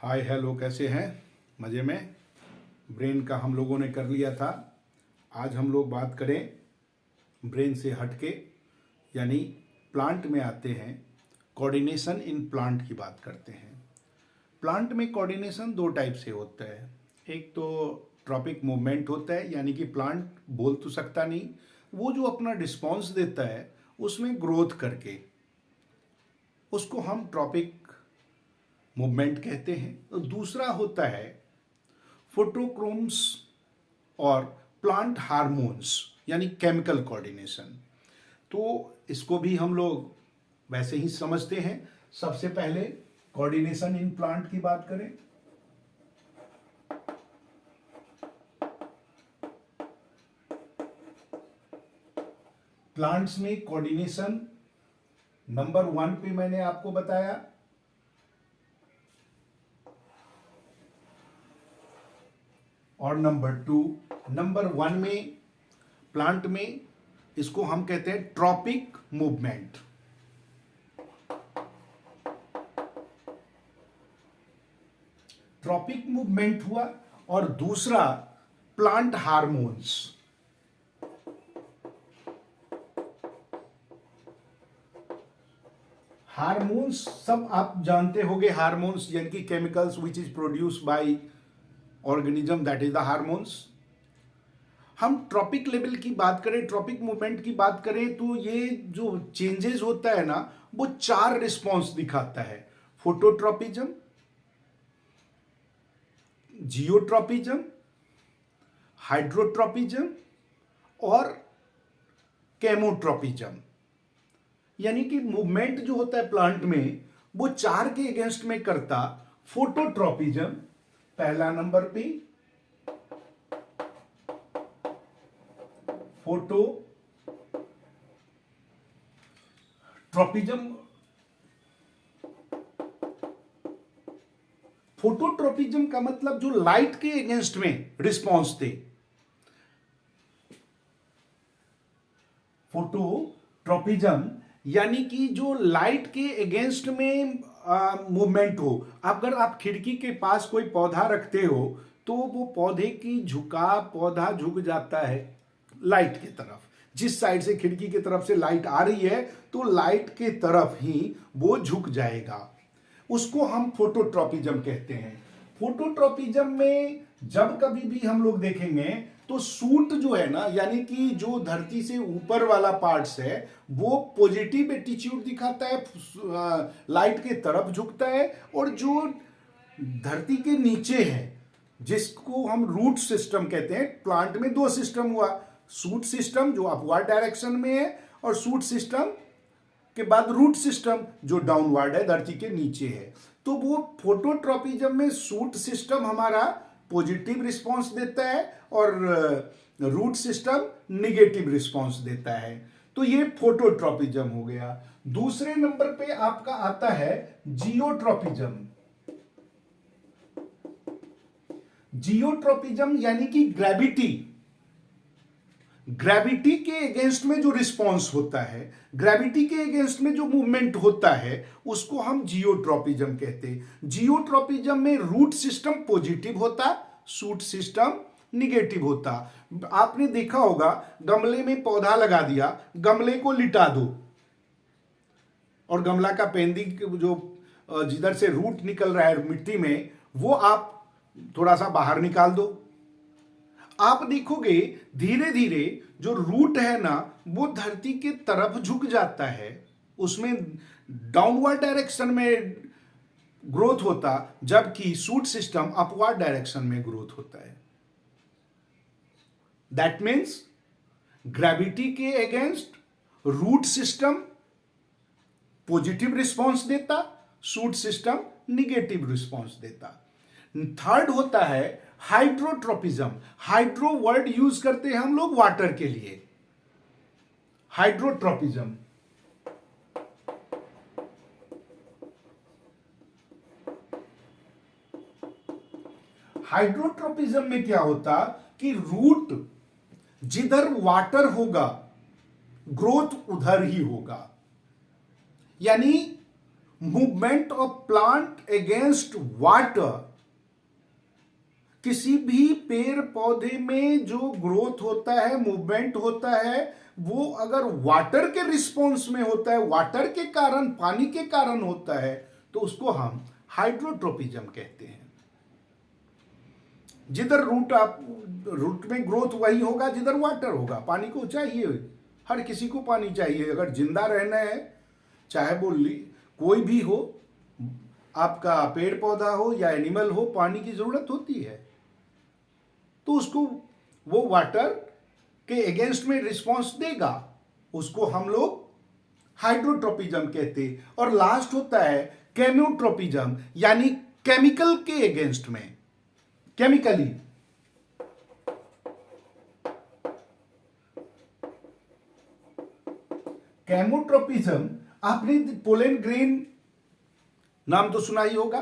Hi hello, कैसे हैं? मज़े में? ब्रेन का हम लोगों ने कर लिया था। आज हम लोग बात करें ब्रेन से हटके, यानी प्लांट में आते हैं। कोऑर्डिनेशन इन प्लांट की बात करते हैं। प्लांट में कोऑर्डिनेशन दो टाइप से होता है। एक तो ट्रॉपिक मूवमेंट होता है, यानी कि प्लांट बोल तो सकता नहीं, वो जो अपना रिस्पॉन्स देता है उसमें ग्रोथ करके, उसको हम ट्रॉपिक मूवमेंट कहते हैं। तो दूसरा होता है फोटोक्रोम्स और प्लांट हार्मोन्स, यानी केमिकल कोऑर्डिनेशन। तो इसको भी हम लोग वैसे ही समझते हैं। सबसे पहले कोऑर्डिनेशन इन प्लांट की बात करें। प्लांट्स में कोऑर्डिनेशन नंबर 1 पे मैंने आपको बताया, और नंबर 1 में प्लांट में इसको हम कहते हैं ट्रॉपिक मूवमेंट। ट्रॉपिक मूवमेंट हुआ। और दूसरा प्लांट हार्मोन्स। हार्मोन्स सब आप जानते होंगे। हार्मोन्स यानी कि chemicals which is produced by organism, that is the hormones. हम ट्रॉपिक लेवल की बात करें, ट्रॉपिक मूवमेंट की बात करें, तो ये जो चेंजेस होता है ना, वो 4 रिस्पॉन्स दिखाता है। फोटोट्रॉपिज्म, जियोट्रॉपिज्म, हाइड्रोट्रॉपिज्म और केमोट्रॉपिज्म। यानी कि मूवमेंट जो होता है प्लांट में, वो 4 के अगेंस्ट में करता। फोटोट्रॉपिज्म पहला नंबर पे, फोटोट्रॉपिज्म का मतलब जो लाइट के अगेंस्ट में रिस्पॉन्स दे। फोटोट्रॉपिज्म यानी कि जो लाइट के अगेंस्ट में मूवमेंट हो। अगर आप खिड़की के पास कोई पौधा रखते हो तो वो पौधे की पौधा झुक जाता है लाइट की तरफ। जिस साइड से खिड़की की तरफ से लाइट आ रही है तो लाइट के तरफ ही वो झुक जाएगा। उसको हम फोटोट्रॉपिज्म कहते हैं। फोटोट्रॉपिज्म में जब कभी भी हम लोग देखेंगे तो सूट जो है ना, यानी कि जो धरती से ऊपर वाला पार्ट्स है, वो पॉजिटिव एटीट्यूड दिखाता है, लाइट के तरफ झुकता है। और जो धरती के नीचे है, जिसको हम रूट सिस्टम कहते हैं, प्लांट में 2 सिस्टम हुआ। सूट सिस्टम जो अपवर्ड डायरेक्शन में है, और सूट सिस्टम के बाद रूट सिस्टम जो डाउनवर्ड है, धरती के नीचे है। तो वो फोटोट्रॉपिज्म में सूट सिस्टम हमारा पॉजिटिव रिस्पांस देता है और रूट सिस्टम निगेटिव रिस्पांस देता है। तो ये फोटोट्रॉपिज्म हो गया। दूसरे नंबर पे आपका आता है जियोट्रॉपिज्म। जियोट्रॉपिज्म यानी कि ग्रेविटी के अगेंस्ट में जो रिस्पांस होता है, ग्रेविटी के अगेंस्ट में जो मूवमेंट होता है, उसको हम जियोट्रॉपिज्म कहते हैं। जियोट्रॉपिज्म में रूट सिस्टम पॉजिटिव होता, सूट सिस्टम निगेटिव होता। आपने देखा होगा, गमले में पौधा लगा दिया, गमले को लिटा दो और गमला का पेंदी जो जिधर से रूट निकल रहा है मिट्टी में, वो आप थोड़ा सा बाहर निकाल दो। आप देखोगे धीरे धीरे जो रूट है ना, वो धरती के तरफ झुक जाता है, उसमें डाउनवर्ड डायरेक्शन में ग्रोथ होता, जबकि सूट सिस्टम अपवर्ड डायरेक्शन में ग्रोथ होता है। दैट मीन्स ग्रेविटी के against root system positive response देता, सूट सिस्टम निगेटिव रिस्पॉन्स देता। थर्ड होता है हाइड्रोट्रॉपिज्म। हाइड्रो वर्ड यूज करते हैं हम लोग वाटर के लिए। हाइड्रोट्रॉपिज्म हाइड्रोट्रॉपिज्म में क्या होता कि रूट जिधर वाटर होगा, ग्रोथ उधर ही होगा। यानी movement of plant against water. किसी भी पेड़ पौधे में जो ग्रोथ होता है, मूवमेंट होता है, वो अगर वाटर के रिस्पॉन्स में होता है, वाटर के कारण, पानी के कारण होता है, तो उसको हम हाइड्रोट्रोपिज्म कहते हैं। जिधर रूट में ग्रोथ वही होगा जिधर वाटर होगा। पानी को चाहिए, हर किसी को पानी चाहिए। अगर जिंदा रहना है, चाहे वो कोई भी हो, आपका पेड़ पौधा हो या एनिमल हो, पानी की जरूरत होती है। तो उसको वो वाटर के अगेंस्ट में रिस्पॉन्स देगा, उसको हम लोग हाइड्रोट्रोपिज्म कहते हैं। और लास्ट होता है केमियोट्रोपिज्म, यानी केमिकल के अगेंस्ट में, केमिकली। केमोट्रोपिज्म, आपने पोलन ग्रेन नाम तो सुना ही होगा।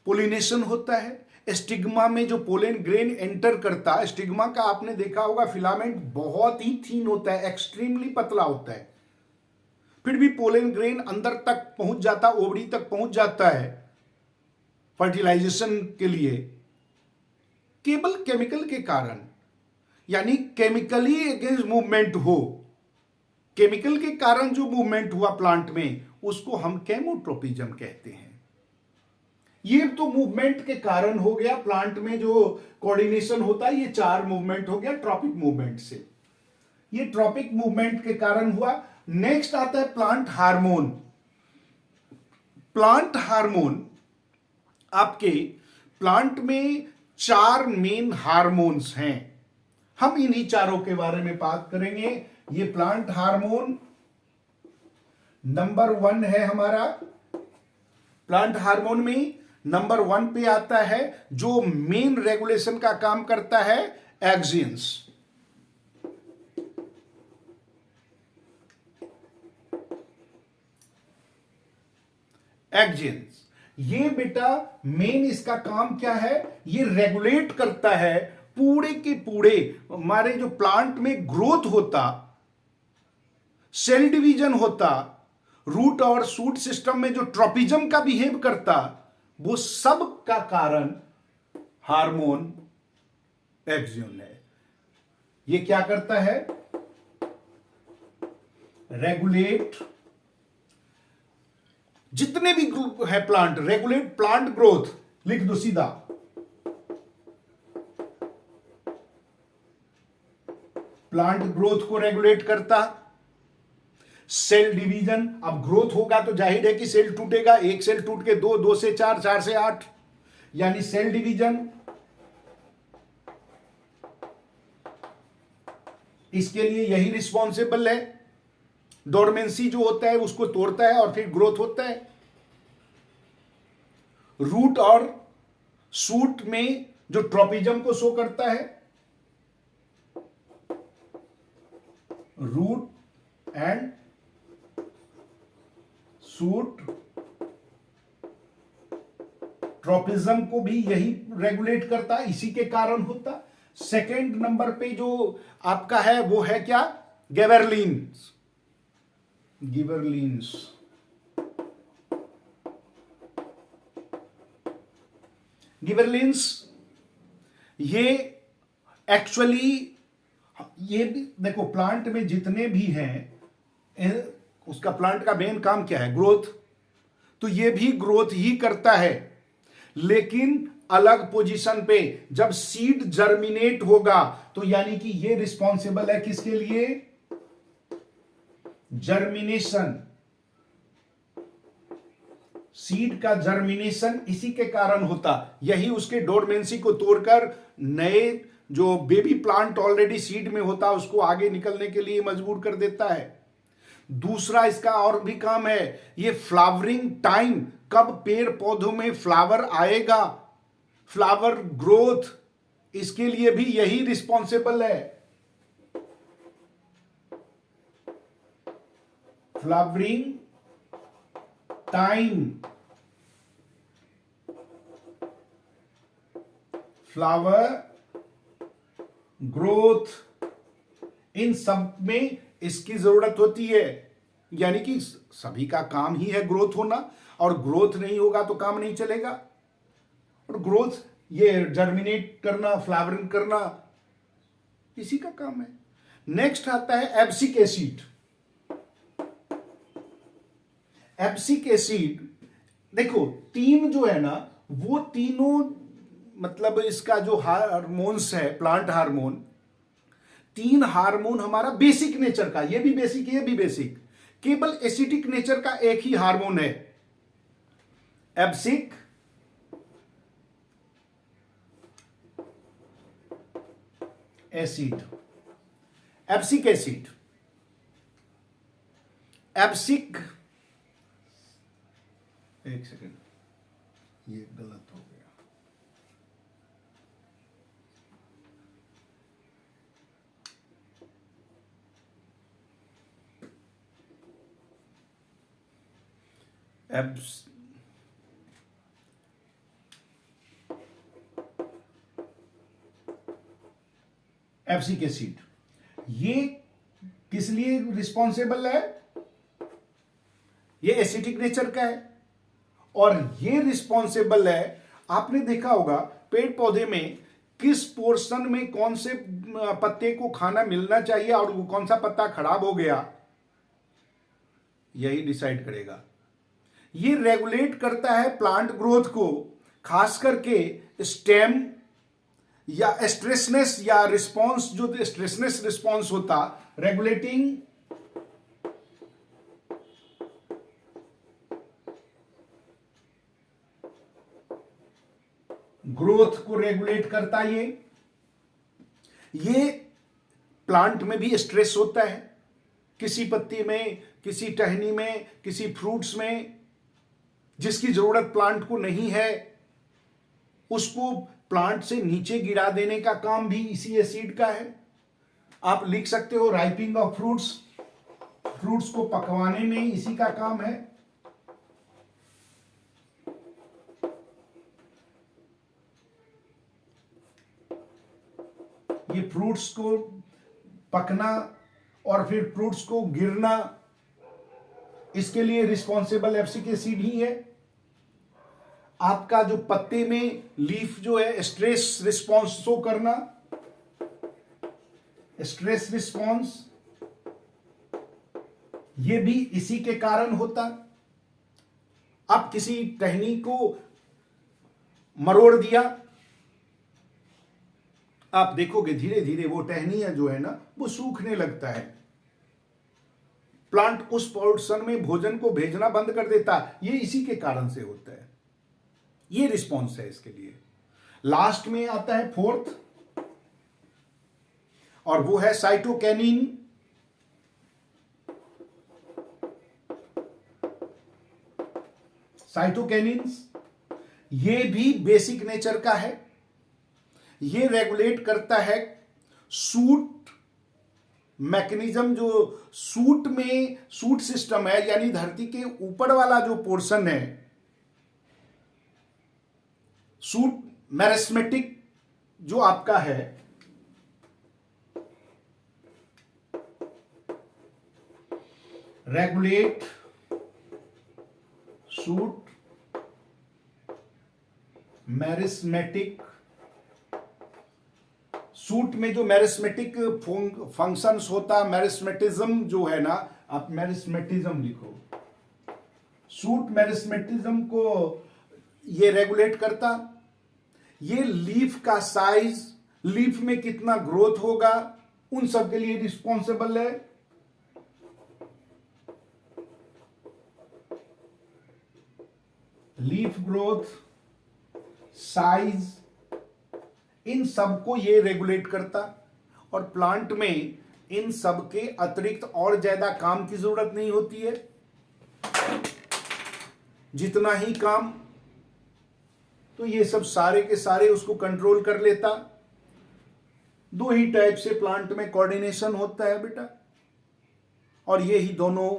पोलिनेशन होता है, स्टिग्मा में जो पोलन ग्रेन एंटर करता है, स्टिग्मा का आपने देखा होगा फिलामेंट बहुत ही थीन होता है, एक्सट्रीमली पतला होता है, फिर भी पोलन ग्रेन अंदर तक पहुंच जाता, ओवरी तक पहुंच जाता है फर्टिलाइजेशन के लिए, केवल केमिकल के कारण। यानी केमिकली अगेंस्ट मूवमेंट हो, केमिकल के कारण जो मूवमेंट हुआ प्लांट में, उसको हम केमोट्रोपिज्म कहते हैं। ये तो मूवमेंट के कारण हो गया, प्लांट में जो कोऑर्डिनेशन होता है, ये 4 मूवमेंट हो गया ट्रॉपिक मूवमेंट से, ये ट्रॉपिक मूवमेंट के कारण हुआ। नेक्स्ट आता है प्लांट हार्मोन। प्लांट हार्मोन, आपके प्लांट में 4 मेन हार्मोन्स हैं, हम इन्हीं चारों के बारे में बात करेंगे। ये प्लांट हार्मोन नंबर 1 है हमारा। प्लांट हार्मोन में नंबर 1 पे आता है, जो मेन रेगुलेशन का काम करता है, एक्सिन्स। एक्सिन्स, ये बेटा मेन इसका काम क्या है, ये रेगुलेट करता है पूरे के पूरे हमारे जो प्लांट में ग्रोथ होता, सेल डिवीजन होता, रूट और शूट सिस्टम में जो ट्रोपिज्म का बिहेव करता, वो सब का कारण हार्मोन एक्सिन है। ये क्या करता है, रेगुलेट जितने भी ग्रुप है प्लांट, रेगुलेट प्लांट ग्रोथ, लिख दो सीधा, प्लांट ग्रोथ को रेगुलेट करता। सेल डिवीजन, अब ग्रोथ होगा तो जाहिर है कि सेल टूटेगा, एक सेल टूट के 2, 2 से 4, 4 से 8, यानी सेल डिवीजन। इसके लिए यही रिस्पॉन्सिबल है। डोरमेंसी जो होता है उसको तोड़ता है और फिर ग्रोथ होता है। रूट और शूट में जो ट्रोपिज्म को शो करता है, रूट एंड शूट ट्रोपिज्म को भी यही रेगुलेट करता है, इसी के कारण होता। सेकेंड नंबर पे जो आपका है वो है क्या, गिबरेलिन्स। गिबरेलिन्स, गिबरेलिन्स ये एक्चुअली, ये भी देखो प्लांट में जितने भी हैं, उसका प्लांट का मेन काम क्या है, ग्रोथ। तो ये भी ग्रोथ ही करता है, लेकिन अलग पोजीशन पे। जब सीड जर्मिनेट होगा तो यानी कि ये रिस्पॉन्सिबल है किसके लिए, जर्मिनेशन। सीड का जर्मिनेशन इसी के कारण होता, यही उसके डोरमेंसी को तोड़कर नए जो बेबी प्लांट ऑलरेडी सीड में होता उसको आगे निकलने के लिए मजबूर कर देता है। दूसरा इसका और भी काम है, ये फ्लावरिंग टाइम, कब पेड़ पौधों में फ्लावर आएगा, फ्लावर ग्रोथ, इसके लिए भी यही रिस्पॉन्सिबल है। फ्लावरिंग टाइम, फ्लावर ग्रोथ, इन सब में इसकी जरूरत होती है। यानी कि सभी का काम ही है ग्रोथ होना, और ग्रोथ नहीं होगा तो काम नहीं चलेगा। और ग्रोथ ये जर्मिनेट करना, फ्लावरिंग करना, इसी का काम है। नेक्स्ट आता है एब्सिक एसिड। एब्सिक एसिड देखो, तीन जो है ना, वो तीनों मतलब इसका जो हार्मोन्स है, प्लांट हार्मोन, तीन हार्मोन हमारा बेसिक नेचर का, ये भी बेसिक, ये भी बेसिक, केवल एसिडिक नेचर का एक ही हार्मोन है, abscisic acid. Abscisic acid, abscisic, एक सेकेंड, ये गलत हो गया। एब्स एब्सिक एसिड ये किस लिए रिस्पॉन्सिबल है? ये एसिडिक नेचर का है, और ये रिस्पॉन्सिबल है, आपने देखा होगा पेड़ पौधे में किस पोर्शन में कौन से पत्ते को खाना मिलना चाहिए और वो कौन सा पत्ता खराब हो गया, यही डिसाइड करेगा। ये रेगुलेट करता है प्लांट ग्रोथ को, खास करके स्टेम या स्ट्रेसनेस या रिस्पॉन्स, जो स्ट्रेसनेस रिस्पॉन्स होता, रेगुलेटिंग ग्रोथ को रेगुलेट करता। ये प्लांट में भी स्ट्रेस होता है, किसी पत्ती में, किसी टहनी में, किसी फ्रूट्स में, जिसकी जरूरत प्लांट को नहीं है, उसको प्लांट से नीचे गिरा देने का काम भी इसी एसिड का है। आप लिख सकते हो राइपिंग ऑफ फ्रूट्स, फ्रूट्स को पकवाने में इसी का काम है। ये फ्रूट्स को पकना और फिर फ्रूट्स को गिरना, इसके लिए रिस्पॉन्सिबल एब्सिक एसिड ही है। आपका जो पत्ते में लीफ जो है, स्ट्रेस रिस्पॉन्स शो करना, स्ट्रेस रिस्पॉन्स, ये भी इसी के कारण होता। आप किसी टहनी को मरोड़ दिया, आप देखोगे धीरे धीरे वो टहनिया जो है ना, वो सूखने लगता है, प्लांट उस पोर्शन में भोजन को भेजना बंद कर देता। ये इसी के कारण से होता है, ये रिस्पॉन्स है इसके लिए। लास्ट में आता है फोर्थ, और वो है साइटोकैनिन। साइटोकैनिन्स ये भी बेसिक नेचर का है, ये रेगुलेट करता है सूट मैकेनिज्म, जो सूट में, सूट सिस्टम है, यानी धरती के ऊपर वाला जो पोर्शन है, सूट मेरिस्मेटिक जो आपका है, रेगुलेट सूट मेरिस्मेटिक। सूट में जो मेरिस्मेटिक फंक्शंस होता, मेरिस्मेटिज्म जो है ना, आप मेरिस्मेटिज्म लिखो, सूट मेरिस्मेटिज्म को ये रेगुलेट करता। ये लीफ का साइज, लीफ में कितना ग्रोथ होगा, उन सब के लिए रिस्पॉन्सिबल है। लीफ ग्रोथ, साइज, इन सब को ये रेगुलेट करता। और प्लांट में इन सब के अतिरिक्त और ज्यादा काम की जरूरत नहीं होती है, जितना ही काम, तो ये सब सारे के सारे उसको कंट्रोल कर लेता। दो ही टाइप से प्लांट में कोऑर्डिनेशन होता है बेटा, और ये ही दोनों,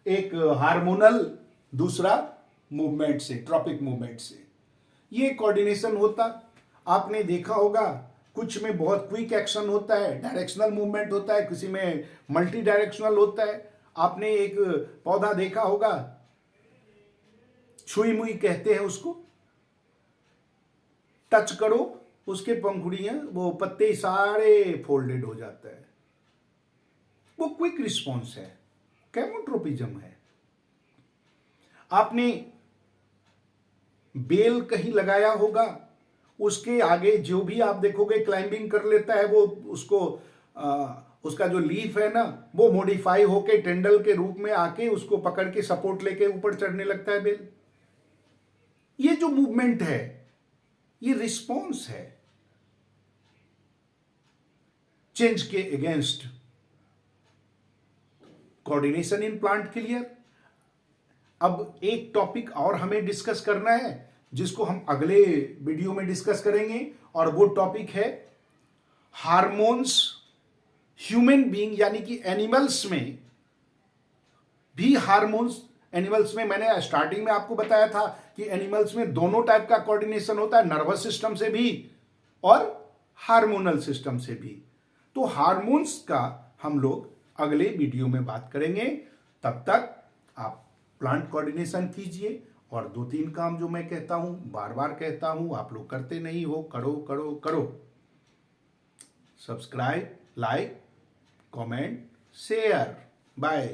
एक हार्मोनल, दूसरा मूवमेंट से, ट्रॉपिक मूवमेंट से ये कोऑर्डिनेशन होता। आपने देखा होगा कुछ में बहुत क्विक एक्शन होता है, डायरेक्शनल मूवमेंट होता है, किसी में मल्टी डायरेक्शनल होता है। आपने एक पौधा देखा होगा, छुई मुई कहते हैं उसको, टच करो उसके पंखुड़ियां, वो पत्ते सारे फोल्डेड हो जाता है। वो क्विक रिस्पॉन्स है, केमोट्रोपिज्म है। आपने बेल कहीं लगाया होगा, उसके आगे जो भी आप देखोगे क्लाइंबिंग कर लेता है, वो उसको उसका जो लीफ है ना, वो मॉडिफाई होके टेंडल के रूप में आके उसको पकड़ के सपोर्ट लेके ऊपर चढ़ने लगता है बेल। ये जो मूवमेंट है, ये रिस्पॉन्स है चेंज के against. Coordination in plant clear. अब एक टॉपिक और हमें डिस्कस करना है, जिसको हम अगले वीडियो में डिस्कस करेंगे, और वो टॉपिक है हार्मोन्स ह्यूमन बीइंग यानी कि एनिमल्स में भी हार्मोन्स। एनिमल्स में मैंने स्टार्टिंग में आपको बताया था कि एनिमल्स में दोनों टाइप का कोऑर्डिनेशन होता है, नर्वस सिस्टम से भी और हार्मोनल सिस्टम से भी। तो हार्मोन्स का हम लोग अगले वीडियो में बात करेंगे। तब तक आप प्लांट कोऑर्डिनेशन कीजिए, और 2-3 काम जो मैं कहता हूं, बार बार कहता हूं, आप लोग करते नहीं हो, करो करो करो। Subscribe, like, comment, share. Bye.